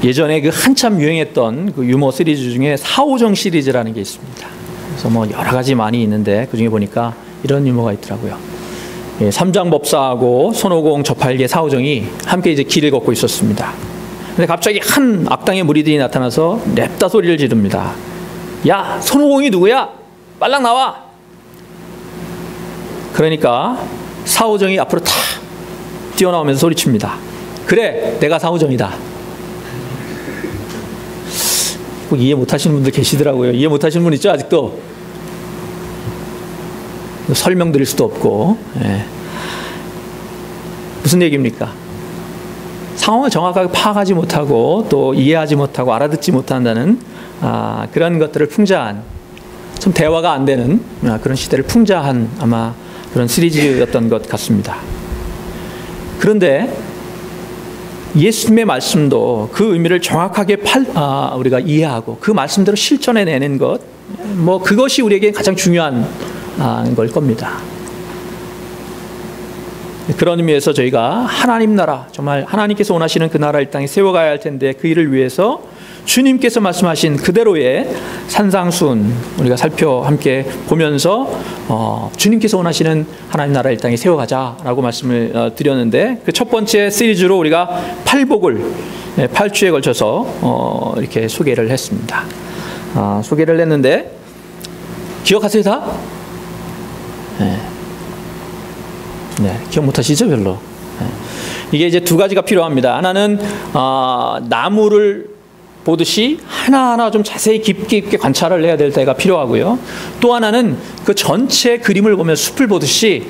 예전에 그 한참 유행했던 그 유머 시리즈 중에 사오정 시리즈라는 게 있습니다. 그래서 뭐 여러 가지 많이 있는데 그 중에 보니까 이런 유머가 있더라고요. 예, 삼장법사하고 손오공 저팔계 사오정이 함께 이제 길을 걷고 있었습니다. 근데 갑자기 한 악당의 무리들이 나타나서 냅다 소리를 지릅니다. 야, 손오공이 누구야? 빨랑 나와! 그러니까 사오정이 앞으로 탁 뛰어나오면서 소리칩니다. 그래, 내가 사오정이다. 꼭 이해 못하시는 분들 계시더라고요. 이해 못하시는 분 있죠, 아직도? 설명드릴 수도 없고. 예. 무슨 얘기입니까? 상황을 정확하게 파악하지 못하고 또 이해하지 못하고 알아듣지 못한다는 그런 것들을 풍자한, 좀 대화가 안 되는 그런 시대를 풍자한 아마 그런 시리즈였던 것 같습니다. 그런데 예수님의 말씀도 그 의미를 정확하게 우리가 이해하고 그 말씀대로 실천해내는 것, 뭐 그것이 우리에게 가장 중요한 걸 겁니다. 그런 의미에서 저희가 하나님 나라, 정말 하나님께서 원하시는 그 나라 이 땅에 세워가야 할 텐데 그 일을 위해서 주님께서 말씀하신 그대로의 산상수훈 우리가 함께 보면서 주님께서 원하시는 하나님 나라 이 땅에 세워가자라고 말씀을 드렸는데, 그 첫 번째 시리즈로 우리가 팔복을 8주에 걸쳐서 이렇게 소개를 했습니다. 소개를 했는데 기억하세요 다? 네, 기억 못하시죠 별로? 이게 이제 두 가지가 필요합니다. 하나는 나무를 보듯이 하나하나 좀 자세히 깊게 관찰을 해야 될 때가 필요하고요. 또 하나는 그 전체 그림을 보면 숲을 보듯이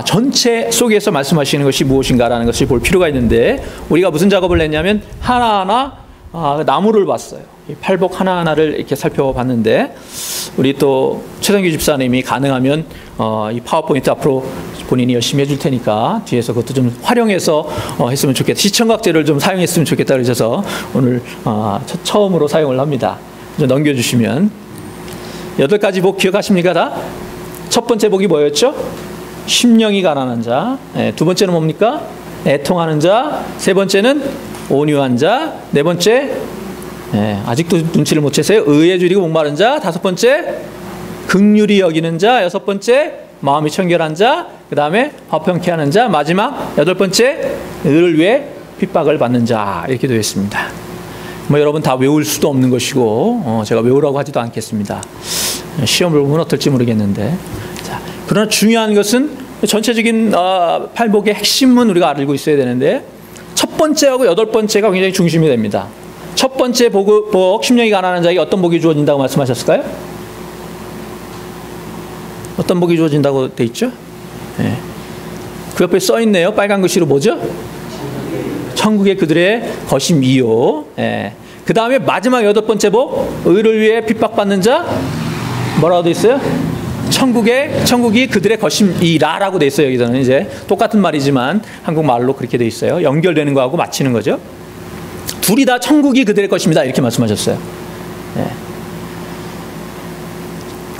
전체 속에서 말씀하시는 것이 무엇인가라는 것을 볼 필요가 있는데, 우리가 무슨 작업을 했냐면 하나하나 나무를 봤어요. 이 팔복 하나하나를 이렇게 살펴봤는데, 우리 또 최성규 집사님이 가능하면 이 파워포인트 앞으로 본인이 열심히 해줄 테니까 뒤에서 그것도 좀 활용해서 했으면 좋겠다. 시청각제를 좀 사용했으면 좋겠다 그러셔서 오늘 처음으로 사용을 합니다. 좀 넘겨주시면 8가지 복 기억하십니까 다? 첫 번째 복이 뭐였죠? 심령이 가난한 자. 두 번째는 뭡니까? 애통하는 자. 세 번째는 온유한 자. 네 번째 아직도 눈치를 못 채세요. 의에 줄이고 목마른 자. 다섯 번째 긍휼히 여기는 자. 여섯 번째 마음이 청결한 자. 그 다음에 화평케 하는 자. 마지막 8번째 의를 위해 핍박을 받는 자. 이렇게 되어 있습니다. 뭐 여러분 다 외울 수도 없는 것이고 제가 외우라고 하지도 않겠습니다. 시험을 보면 어떨지 모르겠는데, 자, 그러나 중요한 것은 전체적인 팔복의 핵심은 우리가 알고 있어야 되는데, 첫 번째하고 8번째가 굉장히 중심이 됩니다. 첫 번째 복, 심령이 가난한 자에게 어떤 복이 주어진다고 말씀하셨을까요? 어떤 복이 주어진다고 돼 있죠? 네. 그 옆에 써 있네요. 빨간 글씨로 뭐죠? 천국의 그들의 것임이요. 네. 그 다음에 마지막 8번째 복, 의를 위해 핍박받는 자, 뭐라고 돼 있어요? 천국이 그들의 것임이라라고 돼 있어요. 여기서는 이제 똑같은 말이지만 한국말로 그렇게 돼 있어요. 연결되는 거하고 맞히는 거죠. 둘이 다 천국이 그들의 것입니다. 이렇게 말씀하셨어요. 네.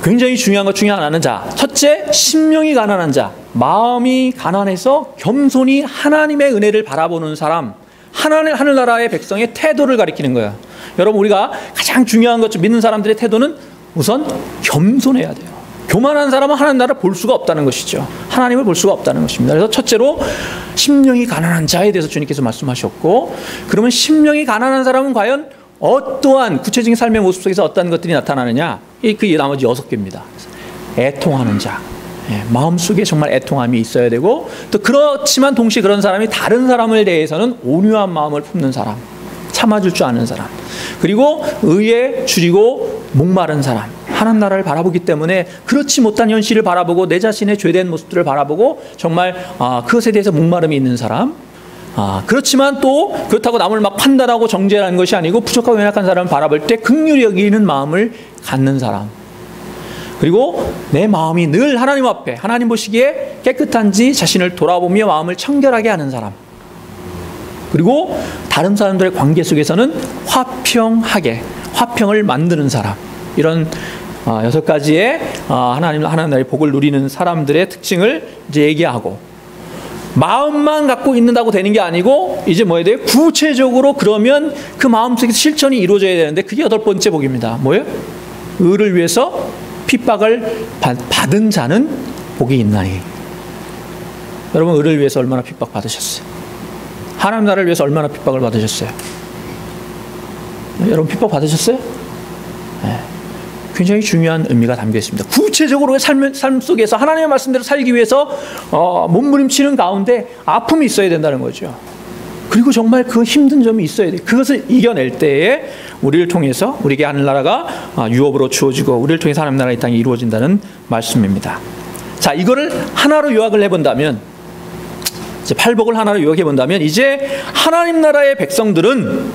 굉장히 중요한 것 중에 하나는, 자, 첫째, 심령이 가난한 자, 마음이 가난해서 겸손히 하나님의 은혜를 바라보는 사람, 하늘나라의 백성의 태도를 가리키는 거예요. 여러분, 우리가 가장 중요한 것, 믿는 사람들의 태도는 우선 겸손해야 돼요. 교만한 사람은 하나님 나라를 볼 수가 없다는 것이죠. 하나님을 볼 수가 없다는 것입니다. 그래서 첫째로 심령이 가난한 자에 대해서 주님께서 말씀하셨고, 그러면 심령이 가난한 사람은 과연 어떠한 구체적인 삶의 모습 속에서 어떤 것들이 나타나느냐? 그 나머지 6개입니다. 애통하는 자, 마음속에 정말 애통함이 있어야 되고, 또 그렇지만 동시에 그런 사람이 다른 사람에 대해서는 온유한 마음을 품는 사람, 참아줄 줄 아는 사람, 그리고 의에 줄이고 목마른 사람, 하나님 나라를 바라보기 때문에 그렇지 못한 현실을 바라보고 내 자신의 죄된 모습들을 바라보고 정말 그것에 대해서 목마름이 있는 사람, 그렇지만 또 그렇다고 남을 막 판단하고 정죄하는 것이 아니고 부족하고 연약한 사람을 바라볼 때 긍휼히 여기는 마음을 갖는 사람, 그리고 내 마음이 늘 하나님 앞에, 하나님 보시기에 깨끗한지 자신을 돌아보며 마음을 청결하게 하는 사람, 그리고 다른 사람들의 관계 속에서는 화평을 만드는 사람, 이런 6가지의 하나님 나라의 복을 누리는 사람들의 특징을 이제 얘기하고, 마음만 갖고 있는다고 되는 게 아니고 이제 뭐 해야 돼요? 구체적으로 그러면 그 마음속에서 실천이 이루어져야 되는데 그게 8번째 복입니다. 뭐예요? 의를 위해서 핍박을 받은 자는 복이 있나니. 여러분, 의를 위해서 얼마나 핍박 받으셨어요? 하나님 나라를 위해서 얼마나 핍박을 받으셨어요? 여러분, 핍박 받으셨어요? 네. 굉장히 중요한 의미가 담겨 있습니다. 구체적으로 삶 속에서 하나님의 말씀대로 살기 위해서 몸부림치는 가운데 아픔이 있어야 된다는 거죠. 그리고 정말 그 힘든 점이 있어야 돼요. 그것을 이겨낼 때에 우리를 통해서 우리에게 하늘나라가 유업으로 주어지고 우리를 통해서 하나님 나라 이 땅이 이루어진다는 말씀입니다. 자, 이거를 하나로 요약을 해본다면, 이제 팔복을 하나로 요약해 본다면, 이제 하나님 나라의 백성들은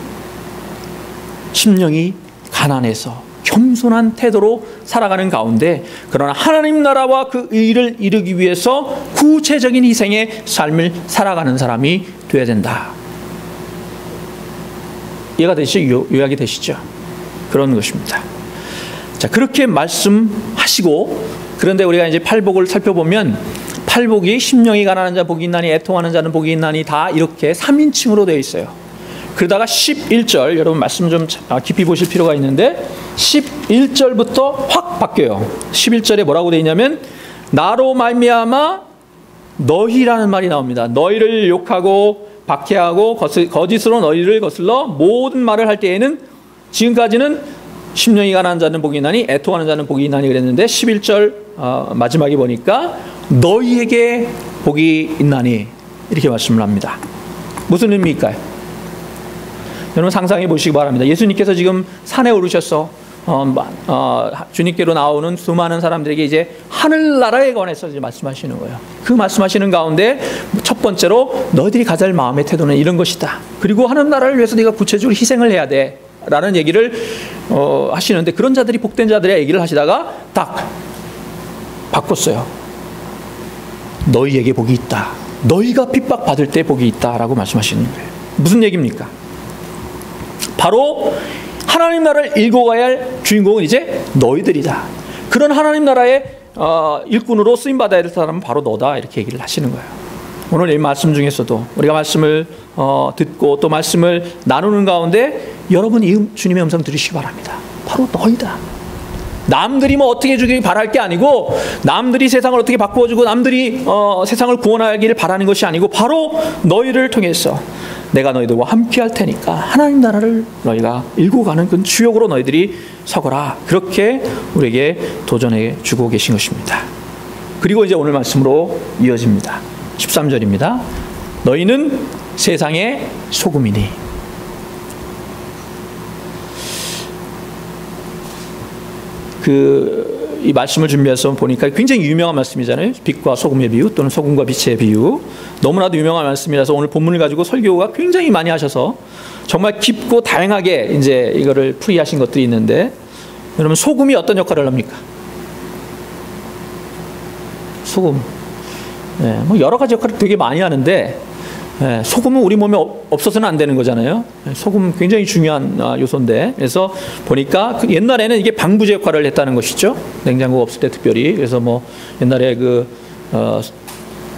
심령이 가난해서 겸손한 태도로 살아가는 가운데, 그러나 하나님 나라와 그 의를 이루기 위해서 구체적인 희생의 삶을 살아가는 사람이 되어야 된다. 이해가 되시죠? 요약이 되시죠? 그런 것입니다. 자, 그렇게 말씀하시고, 그런데 우리가 이제 팔복을 살펴보면, 팔복이 심령이 가난한 자 복이 있나니, 애통하는 자는 복이 있나니, 다 이렇게 3인칭으로 되어 있어요. 그러다가 11절, 여러분 말씀 좀 깊이 보실 필요가 있는데, 11절부터 확 바뀌어요. 11절에 뭐라고 되어 있냐면, 나로 말미암아 너희라는 말이 나옵니다. 너희를 욕하고 박해하고 거짓으로 너희를 거슬러 모든 말을 할 때에는, 지금까지는 심령이 가난한 자는 복이 있나니 애통하는 자는 복이 있나니 그랬는데, 11절 마지막에 보니까 너희에게 복이 있나니 이렇게 말씀을 합니다. 무슨 의미일까요? 여러분 상상해 보시기 바랍니다. 예수님께서 지금 산에 오르셔서 주님께로 나오는 수많은 사람들에게 이제 하늘나라에 관해서 이제 말씀하시는 거예요. 그 말씀하시는 가운데 첫 번째로 너희들이 가질 마음의 태도는 이런 것이다. 그리고 하늘나라를 위해서 네가 구체적으로 희생을 해야 돼. 라는 얘기를 하시는데, 그런 자들이 복된 자들의 얘기를 하시다가 딱 바꿨어요. 너희에게 복이 있다. 너희가 핍박받을 때 복이 있다라고 말씀하시는 거예요. 무슨 얘기입니까? 바로 하나님 나라를 일궈 가야 할 주인공은 이제 너희들이다. 그런 하나님 나라의 일꾼으로 쓰임받아야 될 사람은 바로 너다. 이렇게 얘기를 하시는 거예요. 오늘 이 말씀 중에서도 우리가 말씀을 듣고 또 말씀을 나누는 가운데 여러분 이 주님의 음성 들으시기 바랍니다. 바로 너희다. 남들이 뭐 어떻게 해주길 바랄 게 아니고, 남들이 세상을 어떻게 바꾸어주고 남들이 세상을 구원하기를 바라는 것이 아니고, 바로 너희를 통해서 내가 너희들과 함께 할 테니까 하나님 나라를 너희가 일구 가는 그 주역으로 너희들이 서거라. 그렇게 우리에게 도전해 주고 계신 것입니다. 그리고 이제 오늘 말씀으로 이어집니다. 13절입니다. 너희는 세상의 소금이니. 이 말씀을 준비해서 보니까 굉장히 유명한 말씀이잖아요. 빛과 소금의 비유 또는 소금과 빛의 비유. 너무나도 유명한 말씀이라서 오늘 본문을 가지고 설교가 굉장히 많이 하셔서 정말 깊고 다양하게 이제 이거를 풀이하신 것들이 있는데, 여러분 소금이 어떤 역할을 합니까? 소금. 네, 뭐 여러 가지 역할을 되게 많이 하는데, 소금은 우리 몸에 없어서는 안 되는 거잖아요. 소금 굉장히 중요한 요소인데, 그래서 보니까 옛날에는 이게 방부제 역할을 했다는 것이죠. 냉장고 없을 때 특별히. 그래서 뭐 옛날에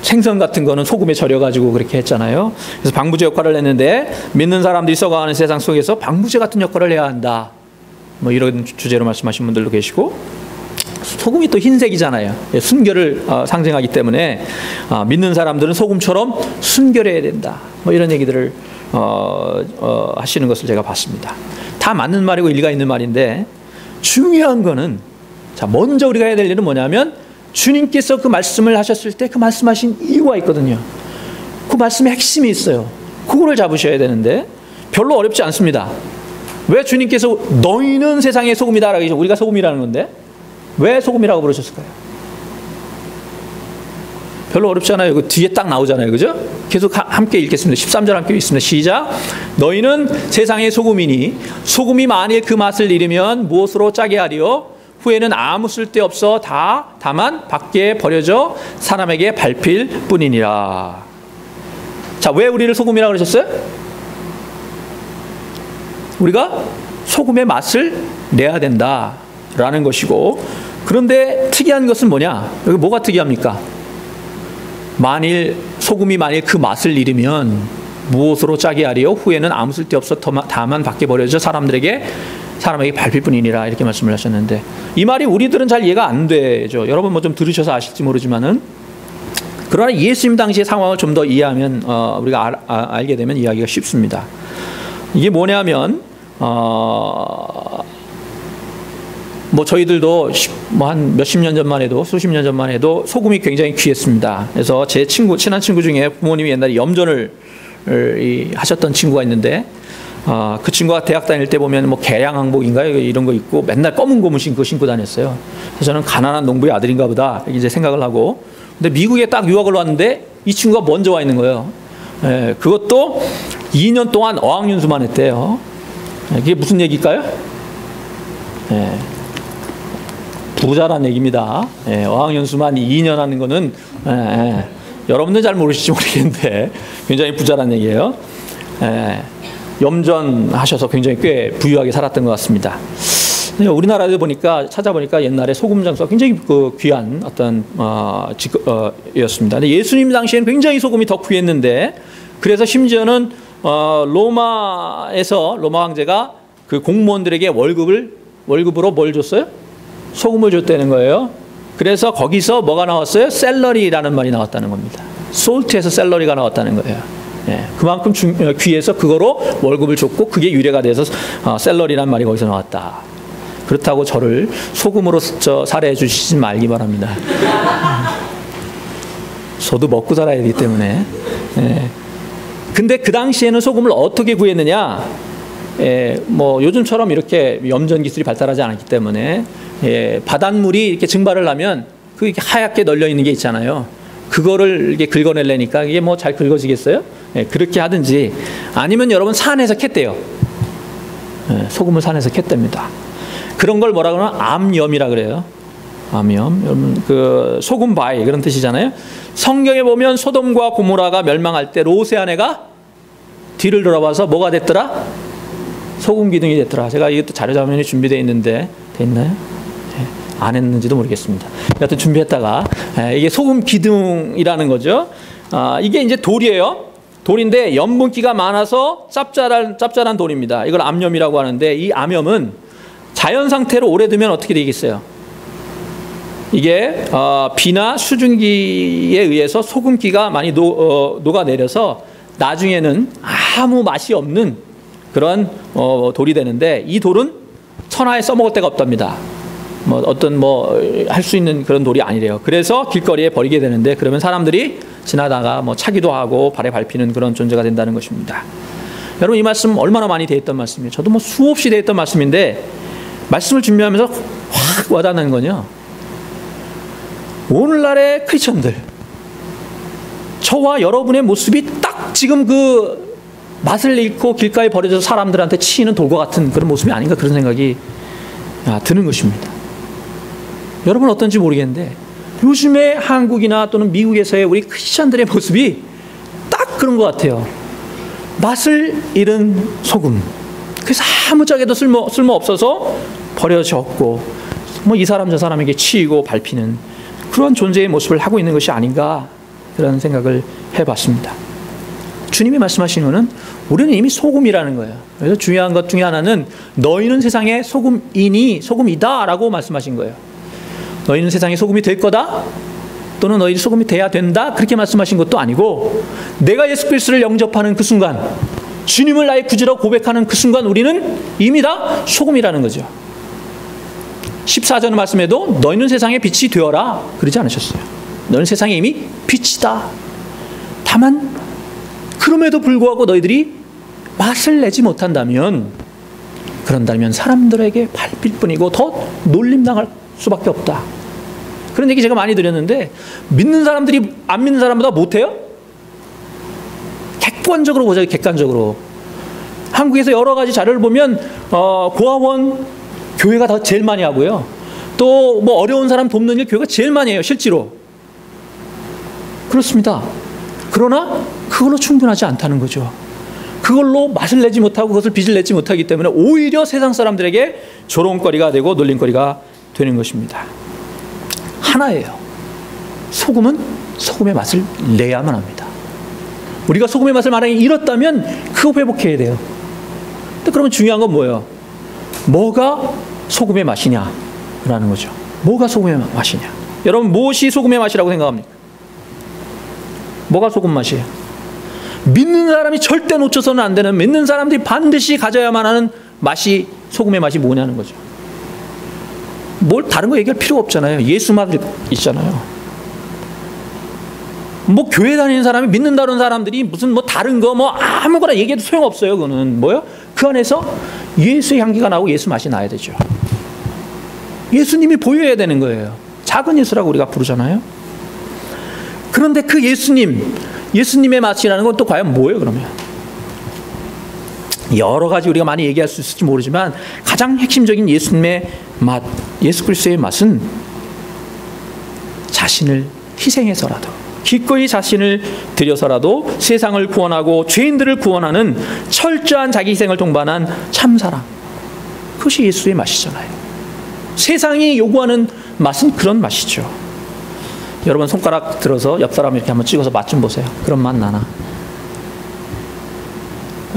생선 같은 거는 소금에 절여가지고 그렇게 했잖아요. 그래서 방부제 역할을 했는데, 믿는 사람들이 썩어가는 세상 속에서 방부제 같은 역할을 해야 한다. 뭐 이런 주제로 말씀하신 분들도 계시고, 소금이 또 흰색이잖아요. 순결을 상징하기 때문에 믿는 사람들은 소금처럼 순결해야 된다. 뭐 이런 얘기들을 하시는 것을 제가 봤습니다. 다 맞는 말이고 일리가 있는 말인데, 중요한 거는, 자, 먼저 우리가 해야 될 일은 뭐냐면, 주님께서 그 말씀을 하셨을 때 그 말씀하신 이유가 있거든요. 그 말씀의 핵심이 있어요. 그거를 잡으셔야 되는데 별로 어렵지 않습니다. 왜 주님께서 너희는 세상의 소금이다라고 하시죠? 우리가 소금이라는 건데 왜 소금이라고 부르셨을까요? 별로 어렵지 않아요. 그 뒤에 딱 나오잖아요. 그죠? 계속 함께 읽겠습니다. 13절 함께 읽습니다. 시작. 너희는 세상의 소금이니 소금이 만일 그 맛을 잃으면 무엇으로 짜게 하리요? 후에는 아무 쓸데없어 다만 밖에 버려져 사람에게 밟힐 뿐이니라. 자, 왜 우리를 소금이라고 그러셨어요? 우리가 소금의 맛을 내야 된다라는 것이고, 그런데 특이한 것은 뭐냐? 여기 뭐가 특이합니까? 만일 소금이 그 맛을 잃으면 무엇으로 짜게 하리요? 후에는 아무 쓸데없어 다만 밖에 버려져 사람에게 밟힐 뿐이니라. 이렇게 말씀을 하셨는데, 이 말이 우리들은 잘 이해가 안 되죠. 여러분 뭐 좀 들으셔서 아실지 모르지만은, 그러나 예수님 당시의 상황을 좀 더 이해하면 우리가 알게 되면 이해하기가 쉽습니다. 이게 뭐냐면 뭐 저희들도 한 몇십 년 전만 해도, 수십 년 전만 해도 소금이 굉장히 귀했습니다. 그래서 제 친한 친구 중에 부모님이 옛날에 염전을 하셨던 친구가 있는데, 그 친구가 대학 다닐 때 보면 뭐 개량항복인가요? 이런 거 입고 맨날 검은 고무 신고 다녔어요. 그래서 저는 가난한 농부의 아들인가 보다 이제 생각을 하고, 근데 미국에 딱 유학을 왔는데 이 친구가 먼저 와 있는 거예요. 예, 그것도 2년 동안 어학연수만 했대요. 이게 무슨 얘기일까요? 예, 부자란 얘기입니다. 예, 어학연수만 2년 하는 거는 여러분들 잘 모르실지 모르겠는데 굉장히 부자란 얘기예요. 염전하셔서 굉장히 꽤 부유하게 살았던 것 같습니다. 우리나라에 찾아보니까 옛날에 소금 장수가 굉장히 귀한 어떤 직업이었습니다. 근데 예수님 당시에는 굉장히 소금이 더 귀했는데, 그래서 심지어는 로마 황제가 그 공무원들에게 월급으로 뭘 줬어요? 소금을 줬다는 거예요. 그래서 거기서 뭐가 나왔어요? 셀러리라는 말이 나왔다는 겁니다. 솔트에서 셀러리가 나왔다는 거예요. 예, 그만큼 귀해서 그거로 월급을 줬고, 그게 유래가 돼서 셀러리라는 말이 거기서 나왔다. 그렇다고 저를 소금으로 살해해 주시지 말기 바랍니다. 저도 먹고 살아야 되기 때문에. 예. 근데 그 당시에는 소금을 어떻게 구했느냐? 뭐 요즘처럼 이렇게 염전 기술이 발달하지 않았기 때문에, 바닷물이 이렇게 증발을 하면 그 하얗게 널려 있는 게 있잖아요. 그거를 이렇게 긁어내려니까 이게 뭐 잘 긁어지겠어요? 그렇게 하든지, 아니면 여러분 산에서 캤대요. 소금을 산에서 캤답니다. 그런 걸 뭐라 그러나 암염이라 그래요. 암염. 여러분 그 소금 바위 그런 뜻이잖아요. 성경에 보면 소돔과 고모라가 멸망할 때 롯의 아내가 뒤를 돌아봐서 뭐가 됐더라? 소금 기둥이 됐더라. 제가 이것도 자료 자면이 준비되어 있는데 됐나요? 안 했는지도 모르겠습니다. 여하튼 준비했다가, 이게 소금 기둥이라는 거죠. 이게 이제 돌이에요. 돌인데 염분기가 많아서 짭짤한 돌입니다. 이걸 암염이라고 하는데, 이 암염은 자연 상태로 오래 두면 어떻게 되겠어요? 이게 비나 수증기에 의해서 소금기가 많이 녹아내려서 나중에는 아무 맛이 없는 그런 돌이 되는데, 이 돌은 천하에 써먹을 데가 없답니다. 할 수 있는 그런 돌이 아니래요. 그래서 길거리에 버리게 되는데, 그러면 사람들이 지나다가 차기도 하고 발에 밟히는 그런 존재가 된다는 것입니다. 여러분, 이 말씀 얼마나 많이 되었던 말씀이에요. 저도 수없이 되었던 말씀인데, 말씀을 준비하면서 확 와닿는 건요, 오늘날의 크리스천들, 저와 여러분의 모습이 딱 지금 그 맛을 잃고 길가에 버려져서 사람들한테 치이는 돌과 같은 그런 모습이 아닌가, 그런 생각이 드는 것입니다. 여러분 어떤지 모르겠는데, 요즘에 한국이나 또는 미국에서의 우리 크리스천들의 모습이 딱 그런 것 같아요. 맛을 잃은 소금. 그래서 아무짝에도 쓸모 없어서 버려졌고, 이 사람 저 사람에게 치이고 밟히는 그런 존재의 모습을 하고 있는 것이 아닌가, 그런 생각을 해봤습니다. 주님이 말씀하시는 것은 우리는 이미 소금이라는 거예요. 그래서 중요한 것 중에 하나는 너희는 세상의 소금이다 라고 말씀하신 거예요. 너희는 세상의 소금이 될 거다, 또는 너희는 소금이 돼야 된다, 그렇게 말씀하신 것도 아니고, 내가 예수 그리스도를 영접하는 그 순간, 주님을 나의 구주라고 고백하는 그 순간 우리는 이미 다 소금이라는 거죠. 14절 말씀에도 너희는 세상의 빛이 되어라 그러지 않으셨어요. 너희는 세상에 이미 빛이다. 다만 그럼에도 불구하고 너희들이 맛을 내지 못한다면, 그런다면 사람들에게 밟힐 뿐이고 더 놀림당할 수밖에 없다. 그런 얘기 제가 많이 드렸는데, 믿는 사람들이 안 믿는 사람보다 못해요? 객관적으로 보자고요. 객관적으로. 한국에서 여러 가지 자료를 보면 고아원 교회가 더 제일 많이 하고요. 또 어려운 사람 돕는 일 교회가 제일 많이 해요. 실제로. 그렇습니다. 그러나 그걸로 충분하지 않다는 거죠. 그걸로 맛을 내지 못하고 그것을 빚을 내지 못하기 때문에 오히려 세상 사람들에게 조롱거리가 되고 놀림거리가 되는 것입니다. 하나예요. 소금은 소금의 맛을 내야만 합니다. 우리가 소금의 맛을 만약에 잃었다면 그거 회복해야 돼요. 근데 그러면 중요한 건 뭐예요? 뭐가 소금의 맛이냐라는 거죠. 뭐가 소금의 맛이냐? 여러분, 무엇이 소금의 맛이라고 생각합니까? 뭐가 소금 맛이에요? 믿는 사람이 절대 놓쳐서는 안 되는, 믿는 사람들이 반드시 가져야만 하는 맛이, 소금의 맛이 뭐냐는 거죠. 뭘 다른 거 얘기할 필요가 없잖아요. 예수 맛 있잖아요. 뭐 교회 다니는 사람이, 믿는다는 사람들이 무슨 뭐 다른 거 뭐 아무거나 얘기해도 소용없어요. 그거는 뭐요? 그 안에서 예수의 향기가 나고 예수 맛이 나야 되죠. 예수님이 보여야 되는 거예요. 작은 예수라고 우리가 부르잖아요. 그런데 그 예수님의 맛이라는 건 또 과연 뭐예요, 그러면? 여러 가지 우리가 많이 얘기할 수 있을지 모르지만 가장 핵심적인 예수님의 맛, 예수 그리스도의 맛은 자신을 희생해서라도, 기꺼이 자신을 들여서라도 세상을 구원하고 죄인들을 구원하는 철저한 자기 희생을 동반한 참사랑. 그것이 예수의 맛이잖아요. 세상이 요구하는 맛은 그런 맛이죠. 여러분, 손가락 들어서 옆 사람 이렇게 한번 찍어서 맛 좀 보세요. 그런 맛 나나?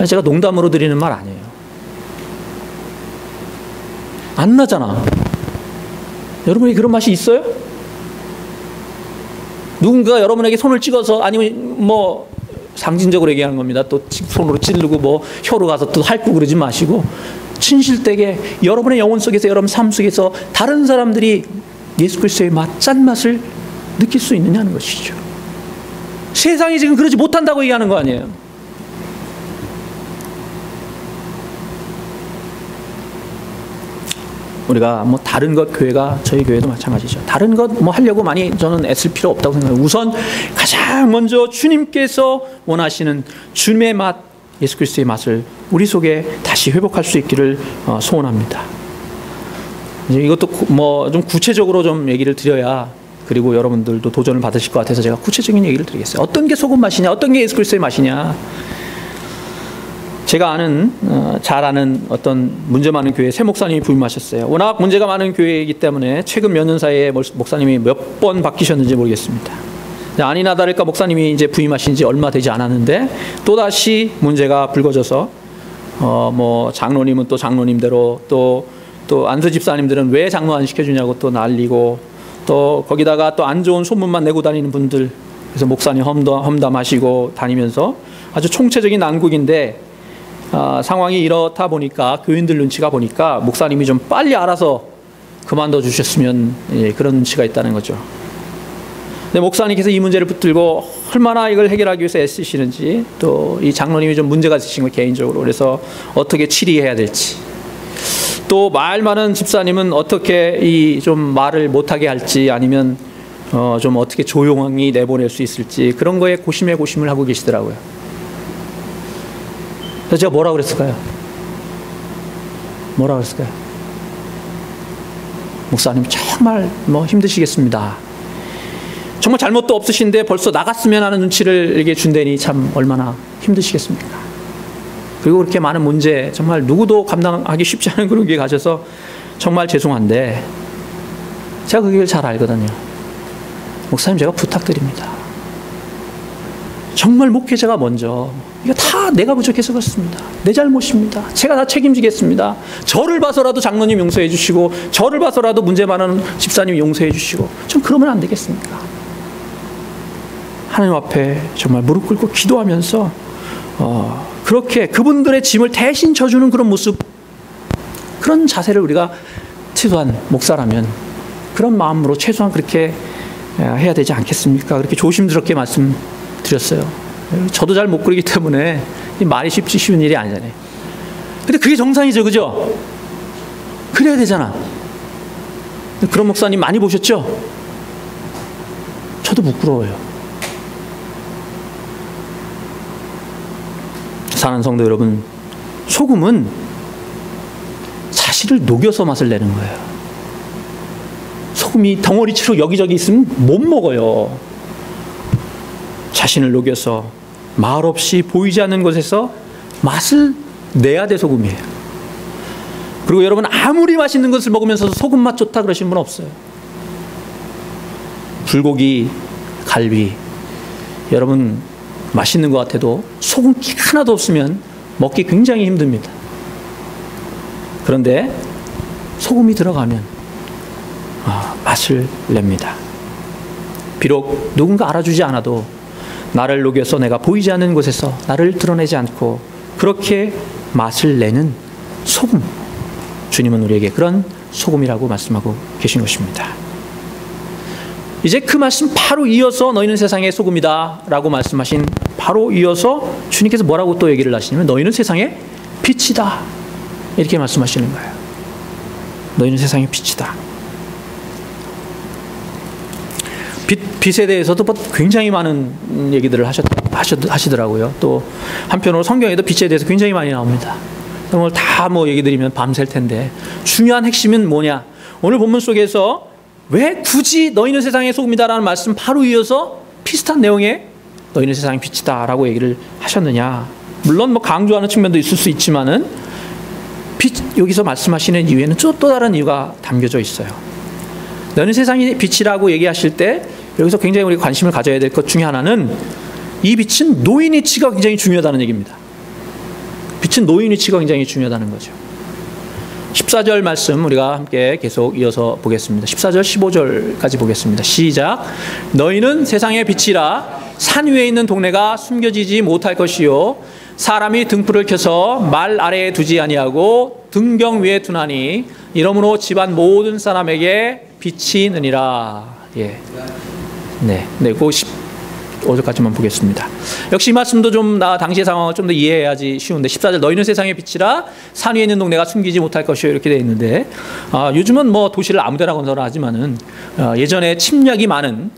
제가 농담으로 드리는 말 아니에요. 안 나잖아. 여러분이 그런 맛이 있어요? 누군가 여러분에게 손을 찍어서, 아니면 뭐 상징적으로 얘기하는 겁니다. 또 손으로 찌르고 뭐 혀로 가서 또 핥고 그러지 마시고, 진실되게 여러분의 영혼 속에서, 여러분 삶 속에서 다른 사람들이 예수 그리스도의 맛, 짠맛을 느낄 수 있느냐는 것이죠. 세상이 지금 그러지 못한다고 얘기하는 거 아니에요. 우리가 뭐 다른 것, 교회가, 저희 교회도 마찬가지죠. 다른 것 뭐 하려고 많이 저는 애쓸 필요 없다고 생각해요. 우선 가장 먼저 주님께서 원하시는 주님의 맛, 예수 그리스도의 맛을 우리 속에 다시 회복할 수 있기를 소원합니다. 이제 이것도 뭐 좀 구체적으로 좀 얘기를 드려야, 그리고 여러분들도 도전을 받으실 것 같아서 제가 구체적인 얘기를 드리겠어요. 어떤 게 소금 맛이냐, 어떤 게 예수 그리스도의 맛이냐. 제가 잘 아는 어떤 문제 많은 교회 새 목사님이 부임하셨어요. 워낙 문제가 많은 교회이기 때문에 최근 몇 년 사이에 목사님이 몇 번 바뀌셨는지 모르겠습니다. 아니나 다를까 목사님이 이제 부임하신 지 얼마 되지 않았는데 또다시 문제가 불거져서 뭐 장로님은 또 장로님대로, 또 안수 집사님들은 왜 장로 안 시켜주냐고 또 난리고, 또 거기다가 또 안 좋은 소문만 내고 다니는 분들, 그래서 목사님 험담하시고 다니면서 아주 총체적인 난국인데, 상황이 이렇다 보니까, 교인들 눈치가 보니까 목사님이 좀 빨리 알아서 그만둬 주셨으면, 그런 눈치가 있다는 거죠. 근데 목사님께서 이 문제를 붙들고 얼마나 이걸 해결하기 위해서 애쓰시는지, 또 이 장로님이 좀 문제가 있으신 거 개인적으로, 그래서 어떻게 치리해야 될지, 또 말 많은 집사님은 어떻게 이 좀 말을 못하게 할지, 아니면 좀 어떻게 조용히 내보낼 수 있을지, 그런 거에 고심을 하고 계시더라고요. 그래서 제가 뭐라고 그랬을까요? 목사님 정말 뭐 힘드시겠습니다. 정말 잘못도 없으신데 벌써 나갔으면 하는 눈치를 이렇게 준다니 참 얼마나 힘드시겠습니까? 그리고 그렇게 많은 문제, 정말 누구도 감당하기 쉽지 않은 그런 게 가셔서 정말 죄송한데, 제가 그 길을 잘 알거든요. 목사님, 제가 부탁드립니다. 정말 목회자가 먼저, 이거 다 내가 부족해서 그렇습니다. 내 잘못입니다. 제가 다 책임지겠습니다. 저를 봐서라도 장로님 용서해 주시고, 저를 봐서라도 문제 많은 집사님 용서해 주시고, 좀 그러면 안 되겠습니까? 하나님 앞에 정말 무릎 꿇고 기도하면서 그렇게 그분들의 짐을 대신 져주는 그런 모습, 그런 자세를 우리가 최소한 목사라면 그런 마음으로 최소한 그렇게 해야 되지 않겠습니까? 그렇게 조심스럽게 말씀드렸어요. 저도 잘 못 그러기 때문에 말이 쉬운 일이 아니잖아요. 근데 그게 정상이죠, 그죠? 그래야 되잖아. 그런 목사님 많이 보셨죠? 저도 부끄러워요. 사는 성도 여러분, 소금은 사실을 녹여서 맛을 내는 거예요. 소금이 덩어리치로 여기저기 있으면 못 먹어요. 자신을 녹여서 말없이 보이지 않는 곳에서 맛을 내야 돼, 소금이에요. 그리고 여러분, 아무리 맛있는 것을 먹으면서 소금 맛 좋다 그러시는 분 없어요. 불고기, 갈비, 여러분 맛있는 것 같아도 소금 하나도 없으면 먹기 굉장히 힘듭니다. 그런데 소금이 들어가면 맛을 냅니다. 비록 누군가 알아주지 않아도 나를 녹여서 내가 보이지 않는 곳에서 나를 드러내지 않고 그렇게 맛을 내는 소금, 주님은 우리에게 그런 소금이라고 말씀하고 계신 것입니다. 이제 그 말씀 바로 이어서 너희는 세상의 소금이다 라고 말씀하신 바로 이어서 주님께서 뭐라고 또 얘기를 하시냐면 너희는 세상의 빛이다 이렇게 말씀하시는 거예요. 너희는 세상의 빛이다. 빛에 대해서도 굉장히 많은 얘기들을 하시더라고요. 또 한편으로 성경에도 빛에 대해서 굉장히 많이 나옵니다. 오늘 다 얘기 드리면 밤샐 텐데 중요한 핵심은 뭐냐? 오늘 본문 속에서 왜 굳이 너희는 세상의 소금이다라는 말씀 바로 이어서 비슷한 내용의 너희는 세상의 빛이다라고 얘기를 하셨느냐? 물론 강조하는 측면도 있을 수 있지만은 여기서 말씀하시는 이유에는 또 다른 이유가 담겨져 있어요. 너는 세상의 빛이라고 얘기하실 때 여기서 굉장히 우리가 관심을 가져야 될 것 중에 하나는 이 빛은 노인 위치가 굉장히 중요하다는 얘기입니다. 빛은 노인 위치가 굉장히 중요하다는 거죠. 14절 말씀 우리가 함께 계속 이어서 보겠습니다. 14절 15절까지 보겠습니다. 시작. 너희는 세상의 빛이라 산 위에 있는 동네가 숨겨지지 못할 것이요 사람이 등불을 켜서 말 아래에 두지 아니하고 등경 위에 두나니 이러므로 집안 모든 사람에게 빛이 느니라. 예. 네. 그 15절까지만 보겠습니다. 역시 이 말씀도 좀 당시의 상황을 좀 더 이해해야지 쉬운데 14절 너희는 세상의 빛이라 산 위에 있는 동네가 숨기지 못할 것이요 이렇게 되어 있는데 요즘은 도시를 아무데나 건설하지만은 예전에 침략이 많은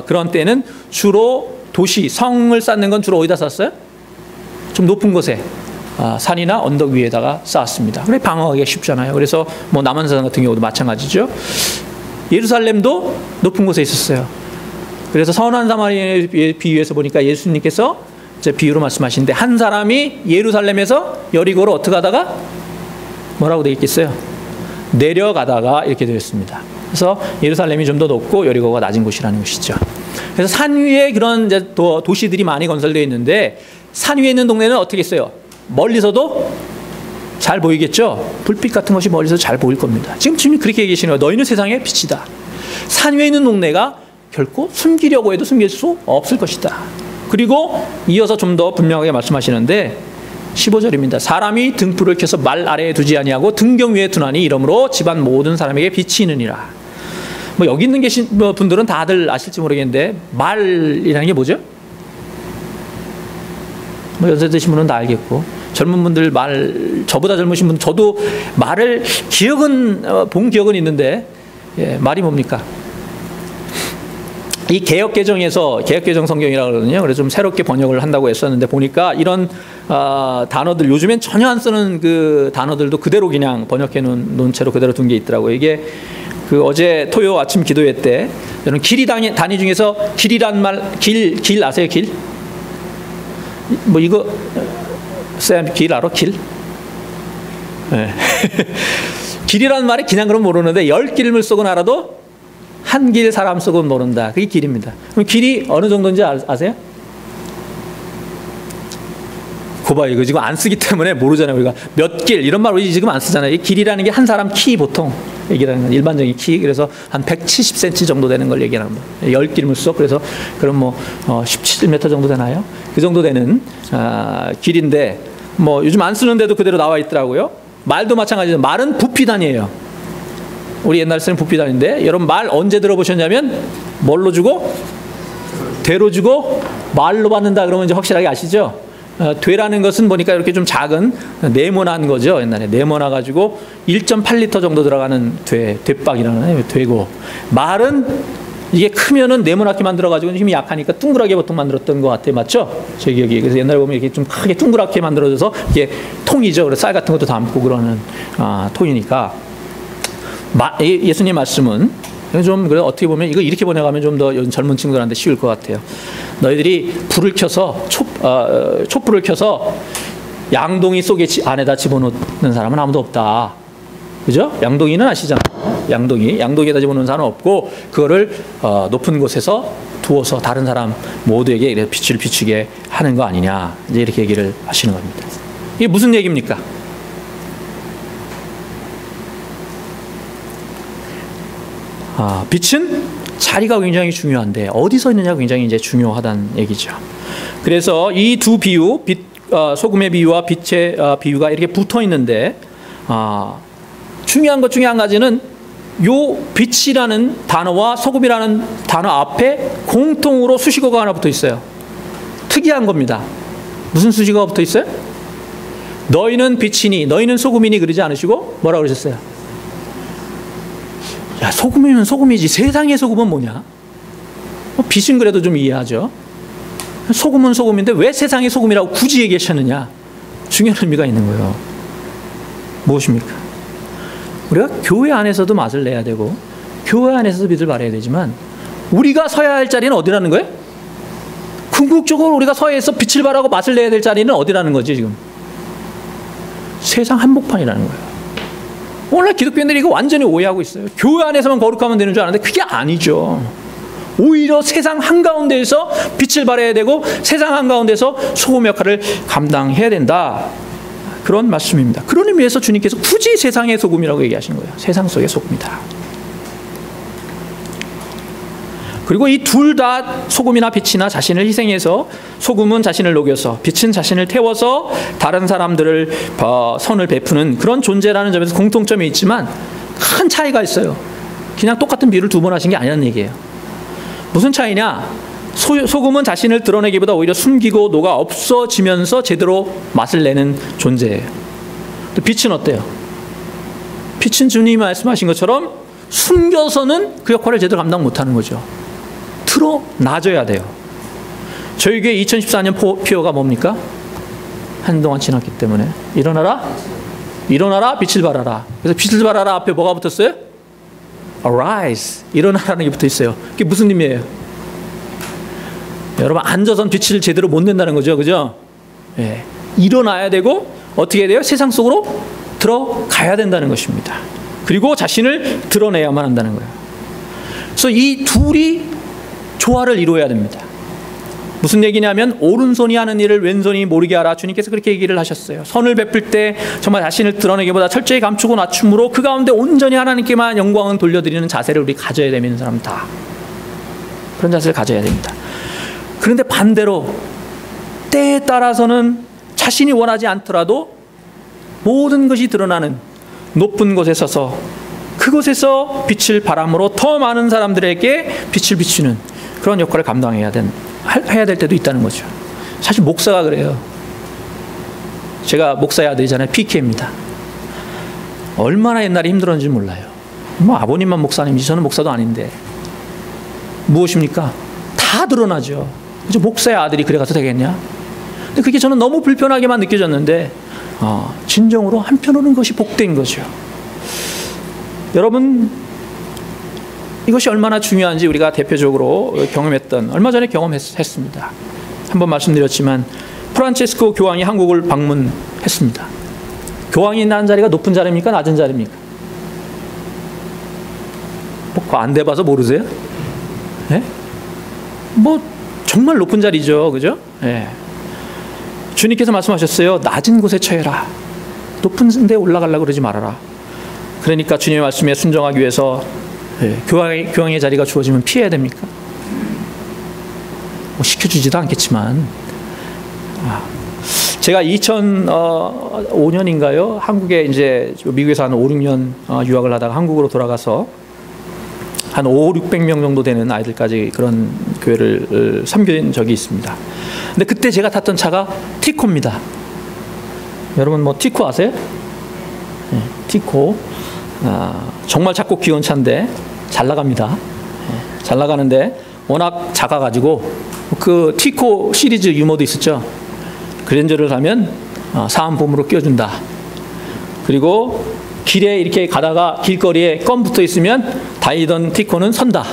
그런 때는 주로 도시 성을 쌓는 건 주로 어디다 쌓았어요? 좀 높은 곳에 산이나 언덕 위에다가 쌓았습니다. 그래 방어하기가 쉽잖아요. 그래서 남한산 같은 경우도 마찬가지죠. 예루살렘도 높은 곳에 있었어요. 그래서 선한 사마리아인을 비유해서 보니까 예수님께서 이제 비유로 말씀하시는데 한 사람이 예루살렘에서 여리고로 어떻게 하다가 뭐라고 되어 있겠어요? 내려가다가 이렇게 되어 있습니다. 그래서 예루살렘이 좀 더 높고 여리고가 낮은 곳이라는 것이죠. 그래서 산 위에 그런 이제 도시들이 많이 건설되어 있는데 산 위에 있는 동네는 어떻게 있어요? 멀리서도 잘 보이겠죠? 불빛 같은 것이 멀리서 잘 보일 겁니다. 지금 주님 그렇게 얘기하시는 거예요. 너희는 세상의 빛이다. 산 위에 있는 동네가 결코 숨기려고 해도 숨길 수 없을 것이다. 그리고 이어서 좀 더 분명하게 말씀하시는데 15절입니다. 사람이 등불을 켜서 말 아래에 두지 아니하고 등경 위에 두나니 이러므로 집안 모든 사람에게 빛이 있느니라. 여기 있는 계신 분들은 다들 아실지 모르겠는데 말이라는 게 뭐죠? 연세 드신 분은 다 알겠고 젊은 분들 저보다 젊으신 분 저도 말을 본 기억은 있는데 말이 뭡니까? 이 개역개정 성경이라고 그러거든요. 그래서 좀 새롭게 번역을 한다고 했었는데 보니까 이런 단어들 요즘엔 전혀 안 쓰는 그 단어들도 그대로 그냥 번역해 놓은 채로 그대로 둔 게 있더라고요. 이게 어제 토요 아침 기도회 때 저는 길이 단위 중에서 길이란 말 길 아세요? 길? 이거 쌤 길 알아? 길? 네. 길이라는 말이 그냥 그럼 모르는데 10길 물속은 알아도 한 길 사람 속은 모른다. 그게 길입니다. 그럼 길이 어느 정도인지 아세요? 고봐 이거 지금 안 쓰기 때문에 모르잖아요. 우리가 몇 길 이런 말 우리 지금 안 쓰잖아요. 이 길이라는 게 한 사람 키 보통 얘기하는 건 일반적인 키. 그래서 한 170cm 정도 되는 걸 얘기하는 거예요. 10길 물속. 그래서 그럼 17m 정도 되나요? 그 정도 되는 길인데 요즘 안 쓰는데도 그대로 나와 있더라고요. 말도 마찬가지죠. 말은 부피단이에요. 우리 옛날 쓰는 부피단인데 여러분 말 언제 들어보셨냐면 뭘로 주고? 되로 주고 말로 받는다 그러면 이제 확실하게 아시죠? 되라는 것은 보니까 이렇게 좀 작은 네모난 거죠. 옛날에 네모나 가지고 1.8리터 정도 들어가는 되박이라는 되고 말은 이게 크면은 네모나게 만들어 가지고 힘이 약하니까 둥그랗게 보통 만들었던 것 같아요. 맞죠? 제 기억이. 그래서 옛날에 보면 이렇게 좀 크게 둥그랗게 만들어져서 이게 통이죠. 그래서 쌀 같은 것도 담고 그러는 통이니까 예수님 말씀은 좀 어떻게 보면 이거 이렇게 번역하면 좀 더 젊은 친구들한테 쉬울 것 같아요. 너희들이 불을 켜서 촛불을 켜서 양동이 속에 안에다 집어넣는 사람은 아무도 없다. 그죠? 양동이는 아시잖아요. 양동이에다 집어넣는 사람은 없고 그거를 높은 곳에서 두어서 다른 사람 모두에게 빛을 비추게 하는 거 아니냐, 이제 이렇게 얘기를 하시는 겁니다. 이게 무슨 얘기입니까? 빛은 자리가 굉장히 중요한데 어디서 있느냐가 굉장히 이제 중요하다는 얘기죠. 그래서 이 두 비유, 소금의 비유와 빛의 비유가 이렇게 붙어 있는데, 중요한 것 중에 한 가지는 요 빛이라는 단어와 소금이라는 단어 앞에 공통으로 수식어가 하나 붙어 있어요. 특이한 겁니다. 무슨 수식어가 붙어 있어요? 너희는 빛이니, 너희는 소금이니 그러지 않으시고 뭐라 그러셨어요? 야, 소금이면 소금이지 세상의 소금은 뭐냐? 빛은 그래도 좀 이해하죠. 소금은 소금인데 왜 세상의 소금이라고 굳이 얘기하셨느냐? 중요한 의미가 있는 거예요. 무엇입니까? 우리가 교회 안에서도 맛을 내야 되고 교회 안에서도 빛을 발해야 되지만 우리가 서야 할 자리는 어디라는 거예요? 궁극적으로 우리가 서해서 빛을 발하고 맛을 내야 될 자리는 어디라는 거지 지금? 세상 한복판이라는 거예요. 오늘날 기독교인들이 이거 완전히 오해하고 있어요. 교회 안에서만 거룩하면 되는 줄 아는데 그게 아니죠. 오히려 세상 한가운데에서 빛을 발해야 되고 세상 한가운데서 소금 역할을 감당해야 된다. 그런 말씀입니다. 그런 의미에서 주님께서 굳이 세상의 소금이라고 얘기하신 거예요. 세상 속의 소금이다. 그리고 이 둘 다 소금이나 빛이나 자신을 희생해서 소금은 자신을 녹여서 빛은 자신을 태워서 다른 사람들을 선을 베푸는 그런 존재라는 점에서 공통점이 있지만 큰 차이가 있어요. 그냥 똑같은 비유를 두 번 하신 게 아니라는 얘기예요. 무슨 차이냐? 소금은 자신을 드러내기보다 오히려 숨기고 녹아 없어지면서 제대로 맛을 내는 존재예요. 또 빛은 어때요? 빛은 주님이 말씀하신 것처럼 숨겨서는 그 역할을 제대로 감당 못하는 거죠. 드러나져야 돼요. 저희 교회 2014년 표어가 뭡니까? 한동안 지났기 때문에 일어나라, 일어나라, 빛을 발하라. 그래서 빛을 발하라 앞에 뭐가 붙었어요? Arise, 일어나라는 게 붙어 있어요. 그게 무슨 의미예요? 여러분 앉아선 빛을 제대로 못 낸다는 거죠, 그죠? 예, 일어나야 되고 어떻게 해야 돼요? 세상 속으로 들어가야 된다는 것입니다. 그리고 자신을 드러내야만 한다는 거예요. 그래서 이 둘이 조화를 이루어야 됩니다. 무슨 얘기냐면 오른손이 하는 일을 왼손이 모르게 하라. 주님께서 그렇게 얘기를 하셨어요. 선을 베풀 때 정말 자신을 드러내기보다 철저히 감추고 낮춤으로 그 가운데 온전히 하나님께만 영광을 돌려드리는 자세를 우리 가져야 되는 사람 다 그런 자세를 가져야 됩니다. 그런데 반대로 때에 따라서는 자신이 원하지 않더라도 모든 것이 드러나는 높은 곳에 서서 그곳에서 빛을 발함으로 더 많은 사람들에게 빛을 비추는 그런 역할을 감당해야 해야 될 때도 있다는 거죠. 사실 목사가 그래요. 제가 목사의 아들이잖아요. PK입니다. 얼마나 옛날에 힘들었는지 몰라요. 뭐 아버님만 목사님이지 저는 목사도 아닌데 무엇입니까? 다 드러나죠. 그죠? 목사의 아들이 그래 가서 되겠냐? 근데 그게 저는 너무 불편하게만 느껴졌는데 진정으로 한편으로는 그것이 복된 거죠. 여러분 이것이 얼마나 중요한지 우리가 대표적으로 경험했던 얼마 전에 경험했습니다. 한번 말씀드렸지만 프란체스코 교황이 한국을 방문했습니다. 교황이 있는 자리가 높은 자리입니까? 낮은 자리입니까? 뭐 안 돼봐서 모르세요? 네? 뭐 정말 높은 자리죠, 그죠? 네. 주님께서 말씀하셨어요. 낮은 곳에 처해라. 높은 데 올라가려고 그러지 말아라. 그러니까 주님의 말씀에 순종하기 위해서 교황의 자리가 주어지면 피해야 됩니까? 뭐 시켜주지도 않겠지만 제가 2005년인가요? 한국에 이제 미국에서 한 5, 6년 유학을 하다가 한국으로 돌아가서 한 5, 600명 정도 되는 아이들까지 그런 교회를 섬긴 적이 있습니다. 근데 그때 제가 탔던 차가 티코입니다. 여러분 뭐 티코 아세요? 네, 티코. 정말 작고 귀여운 차인데 잘 나갑니다. 잘 나가는데 워낙 작아가지고 그 티코 시리즈 유모도 있었죠. 그랜저를 가면 사은품으로 끼워준다. 그리고 길에 이렇게 가다가 길거리에 껌 붙어 있으면 다니던 티코는 선다.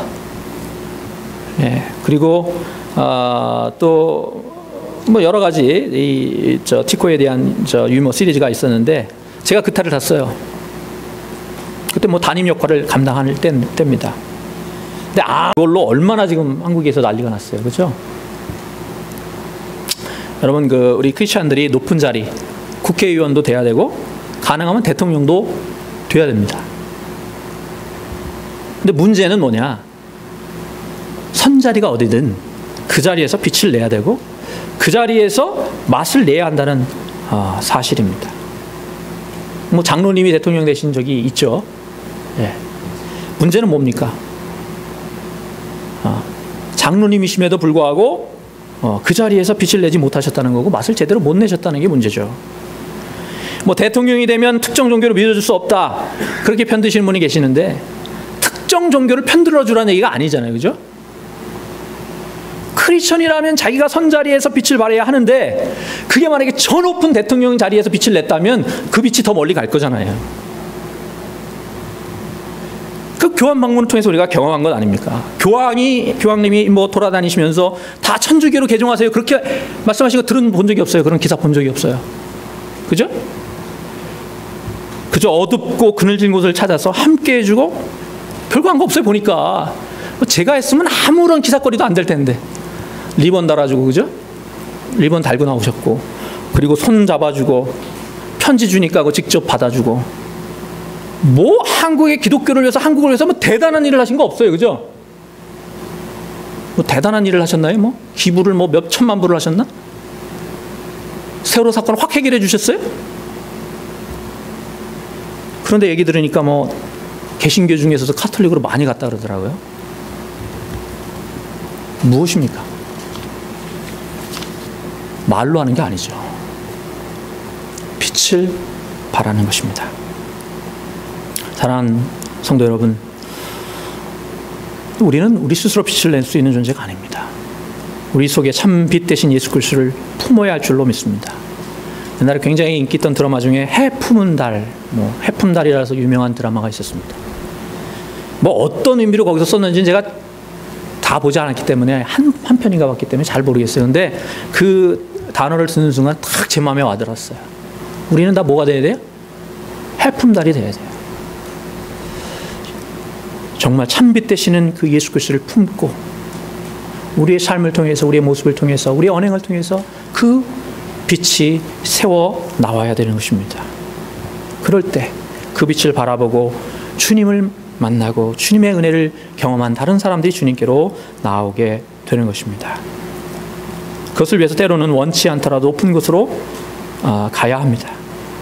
예, 그리고 또 뭐 여러 가지 티코에 대한 유모 시리즈가 있었는데 제가 그 차를 탔어요. 그때 뭐 담임 역할을 감당할 때입니다. 근데 그걸로 얼마나 지금 한국에서 난리가 났어요. 그죠? 여러분, 우리 크리스천들이 높은 자리, 국회의원도 돼야 되고, 가능하면 대통령도 돼야 됩니다. 근데 문제는 뭐냐? 선자리가 어디든 그 자리에서 빛을 내야 되고, 그 자리에서 맛을 내야 한다는 사실입니다. 뭐 장로님이 대통령 되신 적이 있죠. 예. 문제는 뭡니까? 장로님이심에도 불구하고 그 자리에서 빛을 내지 못하셨다는 거고, 맛을 제대로 못 내셨다는 게 문제죠. 뭐 대통령이 되면 특정 종교를 믿어줄 수 없다, 그렇게 편드시는 분이 계시는데, 특정 종교를 편들어주라는 얘기가 아니잖아요. 그죠? 크리스천이라면 자기가 선자리에서 빛을 발해야 하는데, 그게 만약에 저 높은 대통령 자리에서 빛을 냈다면 그 빛이 더 멀리 갈 거잖아요. 그 교황 방문을 통해서 우리가 경험한 것 아닙니까? 교황님이 뭐 돌아다니시면서 다 천주교로 개종하세요, 그렇게 말씀하시고 본 적이 없어요. 그런 기사 본 적이 없어요. 그죠? 그저 어둡고 그늘진 곳을 찾아서 함께 해주고 별거 한 거 없어요. 보니까 제가 했으면 아무런 기사거리도 안 될 텐데, 리본 달아주고, 그죠? 리본 달고 나오셨고, 그리고 손 잡아주고, 편지 주니까 그거 직접 받아주고, 뭐 한국의 기독교를 위해서, 한국을 위해서 뭐 대단한 일을 하신 거 없어요. 그죠? 뭐 대단한 일을 하셨나요? 뭐 기부를 뭐 몇 천만 불을 하셨나? 세월호 사건을 확 해결해 주셨어요? 그런데 얘기 들으니까 뭐 개신교 중에서도 카톨릭으로 많이 갔다 그러더라고요. 무엇입니까? 말로 하는 게 아니죠. 빛을 발하는 것입니다. 사랑하는 성도 여러분, 우리는 우리 스스로 빛을 낼 수 있는 존재가 아닙니다. 우리 속에 참 빛 대신 예수 그리스도를 품어야 할 줄로 믿습니다. 옛날에 굉장히 인기 있던 드라마 중에 해 품은 달, 해품달이라서 유명한 드라마가 있었습니다. 뭐 어떤 의미로 거기서 썼는지는 제가 다 보지 않았기 때문에 한 편인가 봤기 때문에 잘 모르겠어요. 근데 그 단어를 듣는 순간 딱 제 마음에 와들었어요. 우리는 다 뭐가 돼야 돼요? 해품달이 돼야 돼요. 정말 참빛 되시는 그 예수 그리스도를 품고, 우리의 삶을 통해서, 우리의 모습을 통해서, 우리의 언행을 통해서 그 빛이 새워 나와야 되는 것입니다. 그럴 때 그 빛을 바라보고 주님을 만나고 주님의 은혜를 경험한 다른 사람들이 주님께로 나오게 되는 것입니다. 그것을 위해서 때로는 원치 않더라도 높은 곳으로 가야 합니다.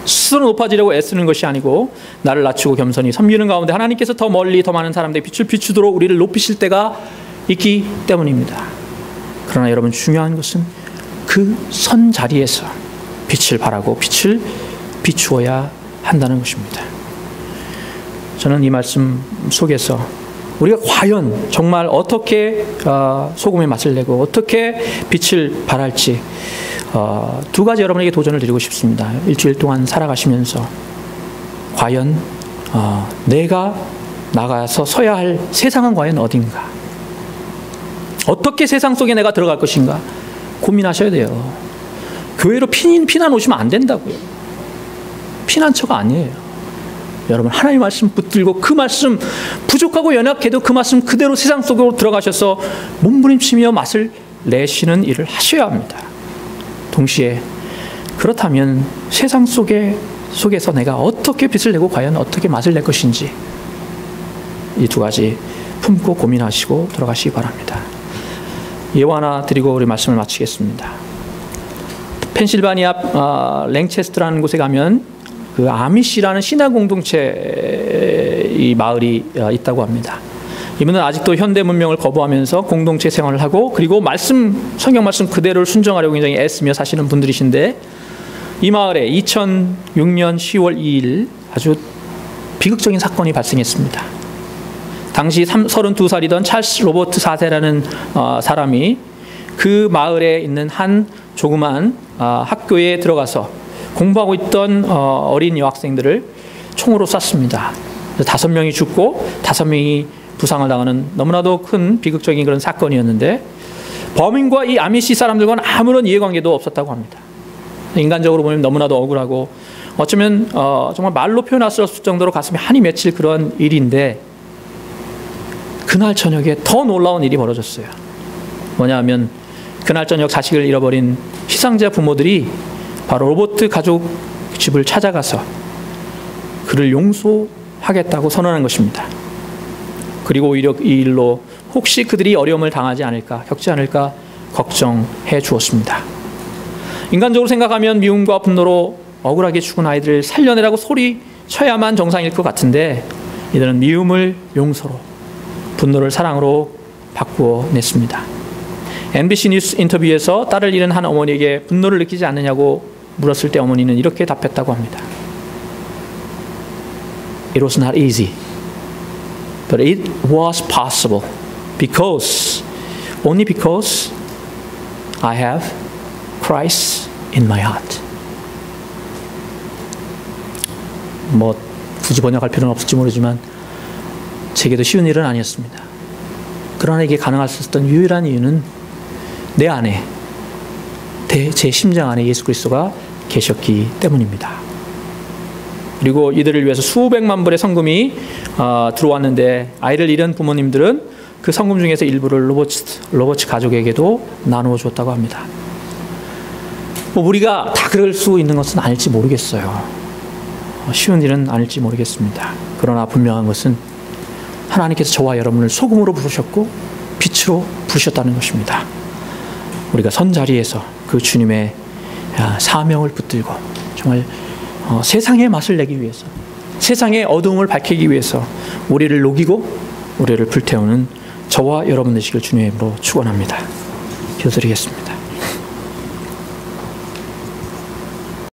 스스로 높아지려고 애쓰는 것이 아니고 나를 낮추고 겸손히 섬기는 가운데 하나님께서 더 멀리 더 많은 사람들의 빛을 비추도록 우리를 높이실 때가 있기 때문입니다. 그러나 여러분, 중요한 것은 그 선 자리에서 빛을 발하고 빛을 비추어야 한다는 것입니다. 저는 이 말씀 속에서 우리가 과연 정말 어떻게 소금의 맛을 내고 어떻게 빛을 발할지 두 가지 여러분에게 도전을 드리고 싶습니다. 일주일 동안 살아가시면서 과연 내가 나가서 서야 할 세상은 과연 어딘가, 어떻게 세상 속에 내가 들어갈 것인가 고민하셔야 돼요. 교회로 피난 오시면 안 된다고요. 피난처가 아니에요. 여러분, 하나님의 말씀 붙들고 그 말씀 부족하고 연약해도 그 말씀 그대로 세상 속으로 들어가셔서 몸부림치며 맛을 내시는 일을 하셔야 합니다. 동시에 그렇다면 세상 속에서 내가 어떻게 빛을 내고 과연 어떻게 맛을 낼 것인지 이 두 가지 품고 고민하시고 들어가시기 바랍니다. 예화 하나 드리고 우리 말씀을 마치겠습니다. 펜실바니아 랭체스터라는 곳에 가면 그 아미시라는 신앙 공동체 이 마을이 있다고 합니다. 이분은 아직도 현대 문명을 거부하면서 공동체 생활을 하고, 그리고 성경 말씀 그대로를 순종하려고 굉장히 애쓰며 사시는 분들이신데, 이 마을에 2006년 10월 2일 아주 비극적인 사건이 발생했습니다. 당시 32살이던 찰스 로버트 4세라는 사람이 그 마을에 있는 한 조그만 학교에 들어가서 공부하고 있던 어린 여학생들을 총으로 쐈습니다. 5명이 죽고 5명이 부상을 당하는 너무나도 큰 비극적인 그런 사건이었는데, 범인과 이 아미시 사람들과는 아무런 이해관계도 없었다고 합니다. 인간적으로 보면 너무나도 억울하고 어쩌면 정말 말로 표현할 수 없을 정도로 가슴에 한이 맺힐 그런 일인데 그날 저녁에 더 놀라운 일이 벌어졌어요. 뭐냐 하면 그날 저녁 자식을 잃어버린 희생자 부모들이 바로 로버트 가족 집을 찾아가서 그를 용서하겠다고 선언한 것입니다. 그리고 오히려 이 일로 혹시 그들이 어려움을 당하지 않을까, 겪지 않을까 걱정해 주었습니다. 인간적으로 생각하면 미움과 분노로 억울하게 죽은 아이들을 살려내라고 소리쳐야만 정상일 것 같은데 이들은 미움을 용서로, 분노를 사랑으로 바꾸어 냈습니다. MBC 뉴스 인터뷰에서 딸을 잃은 한 어머니에게 분노를 느끼지 않느냐고 물었을 때 어머니는 이렇게 답했다고 합니다. It was not easy, but it was possible only because I have Christ in my heart. 뭐 굳이 번역할 필요는 없을지 모르지만 제게도 쉬운 일은 아니었습니다. 그러나 이게 가능할 수 있었던 유일한 이유는 내 안에, 제 심장 안에 예수 그리스도가 계셨기 때문입니다. 그리고 이들을 위해서 수백만 불의 성금이 들어왔는데 아이를 잃은 부모님들은 그 성금 중에서 일부를 로버츠 가족에게도 나누어 줬다고 합니다. 뭐 우리가 다 그럴 수 있는 것은 아닐지 모르겠어요. 쉬운 일은 아닐지 모르겠습니다. 그러나 분명한 것은 하나님께서 저와 여러분을 소금으로 부르셨고 빛으로 부르셨다는 것입니다. 우리가 선 자리에서 그 주님의 사명을 붙들고 정말 세상의 맛을 내기 위해서, 세상의 어두움을 밝히기 위해서 우리를 녹이고 우리를 불태우는 저와 여러분 되시길 주님의 이름으로 축원합니다. 기도드리겠습니다.